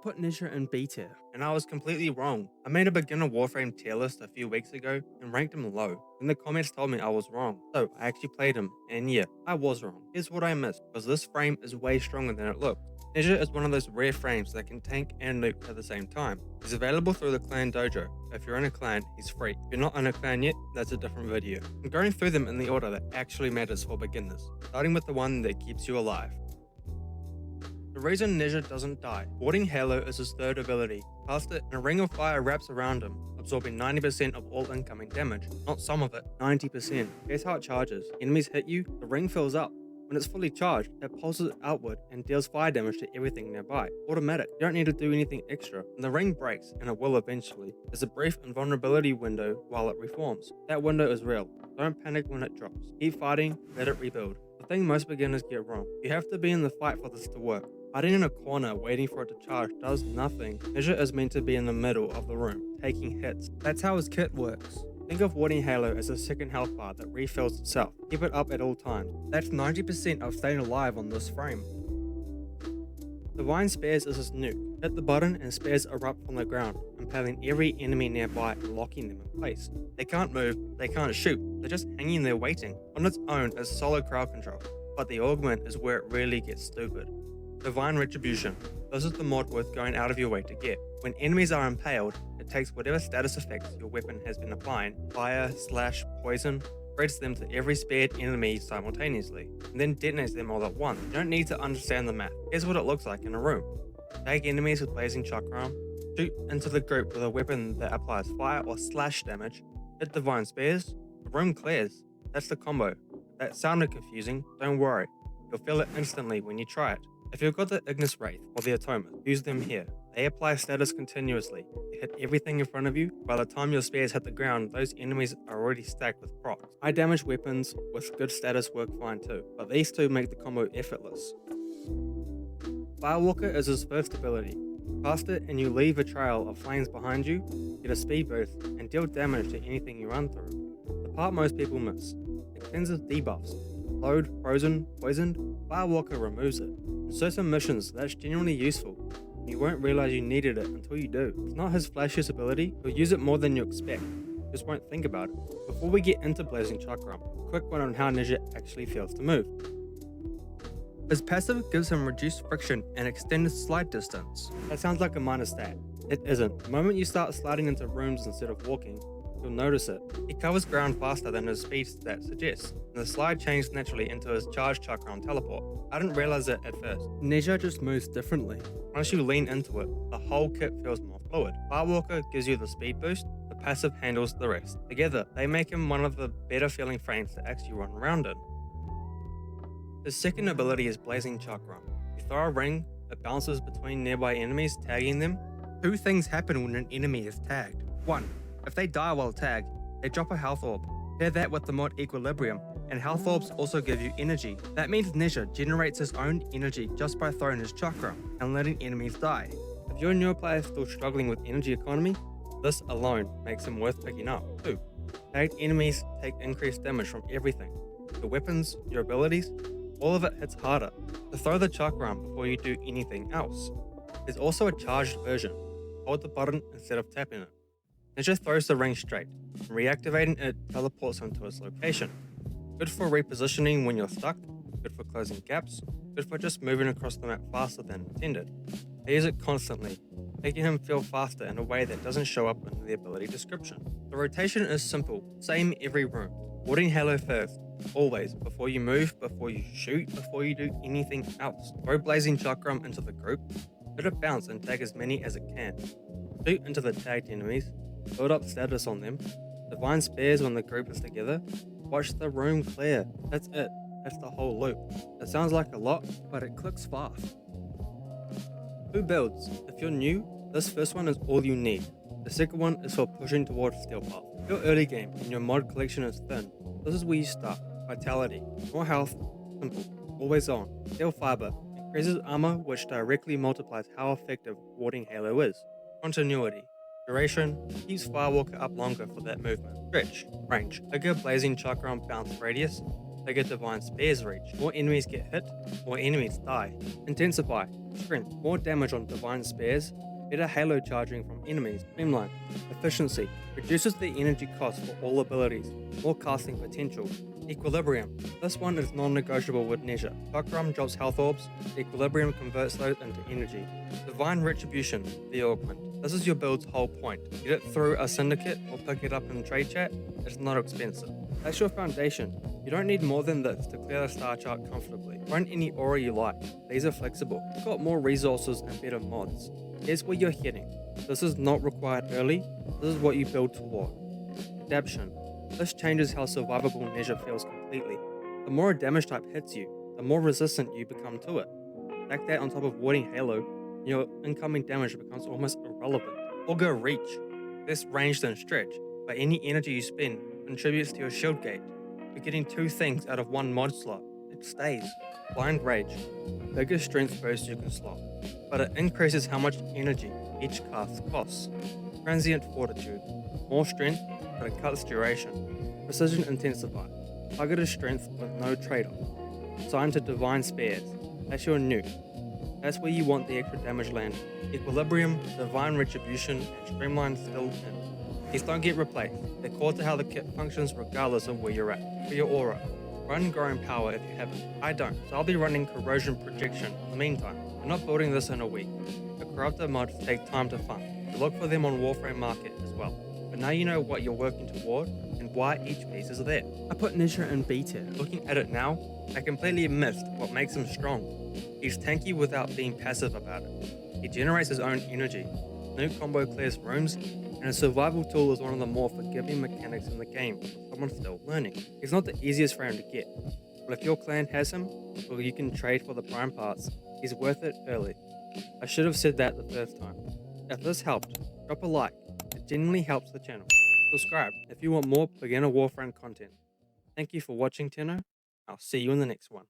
put Nezha in B tier, and I was completely wrong. I made a beginner Warframe tier list a few weeks ago and ranked him low, and the comments told me I was wrong. So I actually played him, and yeah, I was wrong. Here's what I missed, because this frame is way stronger than it looks. Nezha is one of those rare frames that can tank and nuke at the same time. He's available through the clan dojo. If you're in a clan, he's free. If you're not in a clan yet, that's a different video. I'm going through them in the order that actually matters for beginners, starting with the one that keeps you alive. The reason Nezha doesn't die. Warding Halo is his third ability. Cast it and a ring of fire wraps around him, absorbing 90% of all incoming damage. Not some of it, 90%. Guess how it charges. Enemies hit you, the ring fills up. When it's fully charged, it pulses outward and deals fire damage to everything nearby. Automatic, you don't need to do anything extra. And the ring breaks, and it will eventually. There's a brief invulnerability window while it reforms. That window is real. Don't panic when it drops. Keep fighting, let it rebuild. The thing most beginners get wrong. You have to be in the fight for this to work. Hiding in a corner waiting for it to charge does nothing. Nezha is meant to be in the middle of the room, taking hits. That's how his kit works. Think of Warding Halo as a second health bar that refills itself. Keep it up at all times. That's 90% of staying alive on this frame. Divine Spears is his nuke. Hit the button and spears erupt from the ground, impaling every enemy nearby and locking them in place. They can't move, they can't shoot, they're just hanging there waiting. On its own it's solid crowd control, but the augment is where it really gets stupid. Divine Retribution. This is the mod worth going out of your way to get. When enemies are impaled, it takes whatever status effects your weapon has been applying, fire, slash, poison, spreads them to every spared enemy simultaneously, and then detonates them all at once. You don't need to understand the math. Here's what it looks like in a room. Tag enemies with blazing Chakram, shoot into the group with a weapon that applies fire or slash damage, hit Divine Spears, the room clears. That's the combo. If that sounded confusing, don't worry. You'll feel it instantly when you try it. If you've got the Ignis Wraith or the Atonement, use them here. They apply status continuously. They hit everything in front of you. By the time your spears hit the ground, those enemies are already stacked with procs. High damage weapons with good status work fine too, but these two make the combo effortless. Firewalker is his first ability. Cast it and you leave a trail of flames behind you, get a speed boost, and deal damage to anything you run through. The part most people miss. It cleanses debuffs. Load, frozen, poisoned, Firewalker removes it. In certain missions, that's genuinely useful. You won't realize you needed it until you do. It's not his flashiest ability, he'll use it more than you expect. You just won't think about it. Before we get into Blazing Chakram, a quick one on how Nezha actually feels to move. His passive gives him reduced friction and extended slide distance. That sounds like a minor stat. It isn't. The moment you start sliding into rooms instead of walking, you'll notice it. He covers ground faster than his speed stat suggests, and the slide changes naturally into his charged Chakram teleport. I didn't realize it at first. Nezha just moves differently. Once you lean into it, the whole kit feels more fluid. Firewalker gives you the speed boost, the passive handles the rest. Together, they make him one of the better feeling frames to actually run around in. His second ability is Blazing Chakram. You throw a ring, it bounces between nearby enemies, tagging them. Two things happen when an enemy is tagged. 1. If they die while tagged, they drop a health orb. Pair that with the mod Equilibrium, and health orbs also give you energy. That means Nezha generates his own energy just by throwing his Chakram and letting enemies die. If you're a newer player still struggling with energy economy, this alone makes him worth picking up. 2. Tagged enemies take increased damage from everything. Your weapons, your abilities, all of it hits harder. So throw the Chakram before you do anything else. There's also a charged version. Hold the button instead of tapping it. Nezha throws the ring straight, and reactivating it teleports him to its location. Good for repositioning when you're stuck, good for closing gaps, good for just moving across the map faster than intended. I use it constantly, making him feel faster in a way that doesn't show up in the ability description. The rotation is simple, same every room. Warding Halo first, always, before you move, before you shoot, before you do anything else. Throw Blazing Chakram into the group, let it bounce and tag as many as it can. Shoot into the tagged enemies, build up status on them, Divine Spears when the group is together, watch the room clear. That's it. That's the whole loop. It sounds like a lot, but it clicks fast. 2 builds. If you're new, this first one is all you need. The second one is for pushing towards Steel Path. If you're early game and your mod collection is thin, this is where you start. Vitality. More health. Simple. Always on. Steel Fiber. Increases armor, which directly multiplies how effective Warding Halo is. Continuity. Duration keeps Firewalker up longer for that movement. Stretch, range, bigger Blazing Chakram bounce radius, bigger divine spears reach. More enemies get hit, more enemies die. Intensify, strength, more damage on divine spears, better halo charging from enemies. Streamline, efficiency, reduces the energy cost for all abilities, more casting potential. Equilibrium, this one is non-negotiable with Nezha. Chakram drops health orbs, Equilibrium converts those into energy. Divine Retribution, the augment. This is your build's whole point. Get it through a syndicate or pick it up in trade chat, it's not expensive. That's your foundation. You don't need more than this to clear the star chart comfortably. Run any aura you like, these are flexible. You've got more resources and better mods. Here's where you're heading. This is not required early, this is what you build toward. Adaption. This changes how survivable Nezha feels completely. The more a damage type hits you, the more resistant you become to it. Stack that on top of warding Halo, and your incoming damage becomes almost irrelevant. Augur Reach. Less ranged than stretch, but any energy you spend contributes to your shield gauge. You're getting two things out of one mod slot. It stays. Blind Rage. Bigger strength boost you can slot, but it increases how much energy each cast costs. Transient Fortitude. More strength, but it cuts duration. Precision Intensify. Targeted strength with no trade-off. Assigned to Divine Spears. That's your nuke. That's where you want the extra damage landing. Equilibrium, Divine Retribution, and Streamline still in. These don't get replaced. They're core to how the kit functions regardless of where you're at. For your aura, run Growing Power if you haven't. I don't, so I'll be running Corrosion Projection in the meantime. I'm not building this in a week. The Corruptor mods take time to fund, so look for them on Warframe Market as well. But now you know what you're working toward and why each piece is there. I put Nezha in B tier. Looking at it now, I completely missed what makes him strong. He's tanky without being passive about it. He generates his own energy. Nuke combo clears rooms, and his survival tool is one of the more forgiving mechanics in the game for someone still learning. He's not the easiest frame to get, but if your clan has him, or you can trade for the prime parts, he's worth it early. I should have said that the first time. If this helped, drop a like. It genuinely helps the channel. Subscribe if you want more beginner Warframe content. Thank you for watching, Tenno. I'll see you in the next one.